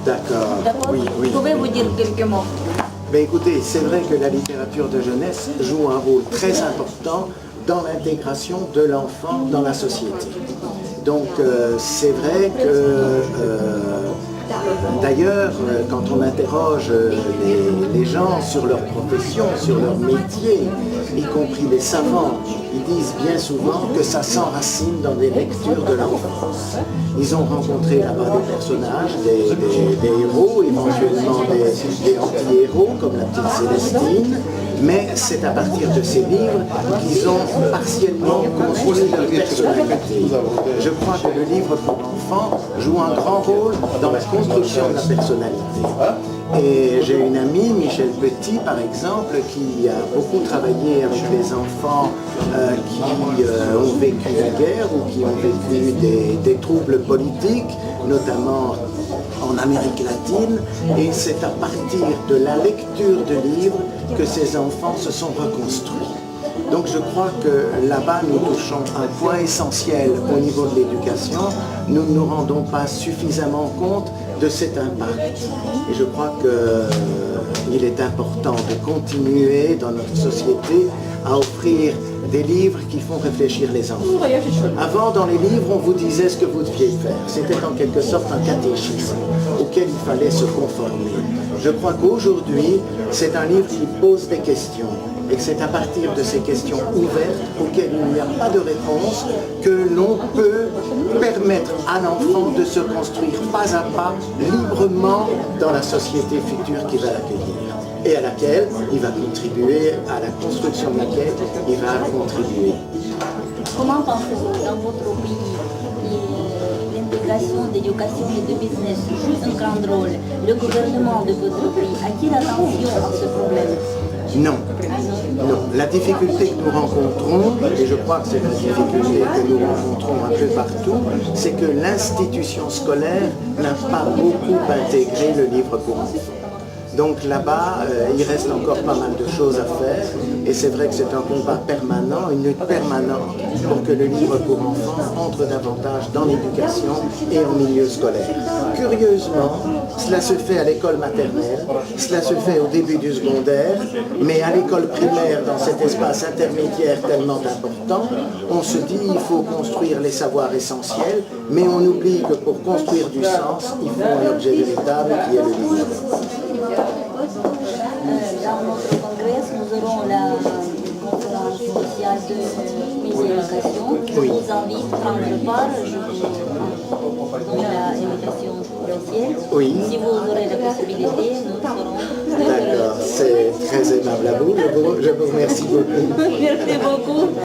D'accord. D'accord. Oui, oui. Pouvez-vous dire quelques mots? Ben écoutez, c'est vrai que la littérature de jeunesse joue un rôle très important dans l'intégration de l'enfant dans la société. Donc c'est vrai que d'ailleurs, quand on interroge les gens sur leur profession, sur leur métier, y compris les savants, ils disent bien souvent que ça s'enracine dans des lectures de l'enfance. Ils ont rencontré là-bas des personnages, des héros, éventuellement des anti-héros comme la petite Célestine, mais c'est à partir de ces livres qu'ils ont partiellement construit leur personnalité. Je crois que le livre pour enfants joue un grand rôle dans la construction de la personnalité. Et j'ai une amie, Michel Petit par exemple, qui a beaucoup travaillé avec les enfants qui ont vécu la guerre ou qui ont vécu des troubles politiques, notamment en Amérique latine, et c'est à partir de la lecture de livres que ces enfants se sont reconstruits. Donc je crois que là-bas nous touchons un point essentiel au niveau de l'éducation. Nous ne nous rendons pas suffisamment compte de cet impact. Et je crois qu'il est important de continuer dans notre société à offrir des livres qui font réfléchir les enfants. Avant, dans les livres, on vous disait ce que vous deviez faire. C'était en quelque sorte un catéchisme auquel il fallait se conformer. Je crois qu'aujourd'hui, c'est un livre qui pose des questions et que c'est à partir de ces questions ouvertes auxquelles il n'y a pas de réponse que l'on peut permettre à l'enfant de se construire pas à pas, librement dans la société future qui va l'accueillir et à laquelle il va contribuer, à la construction de laquelle il va contribuer. Comment pensez-vous dans votre pays l'intégration d'éducation et de business joue un grand rôle? Le gouvernement de votre pays a-t-il attention à ce problème? Non. Non. La difficulté que nous rencontrons, et je crois que c'est la difficulté que nous rencontrons un peu partout, c'est que l'institution scolaire n'a pas beaucoup intégré le livre pour enfants. Donc là-bas, il reste encore pas mal de choses à faire et c'est vrai que c'est un combat permanent, une lutte permanente pour que le livre pour enfants entre davantage dans l'éducation et en milieu scolaire. Curieusement, cela se fait à l'école maternelle, cela se fait au début du secondaire, mais à l'école primaire, dans cet espace intermédiaire tellement important, on se dit il faut construire les savoirs essentiels, mais on oublie que pour construire du sens, il faut un objet véritable qui est le livre. Dans notre congrès, nous aurons la conférence spéciale de mise en éducation. Oui. Je vous invite à prendre part. Je vous donne l'invitation officielle. Oui. Si vous aurez la possibilité, nous serons... D'accord, c'est très aimable à vous. Je vous remercie beaucoup. Merci beaucoup.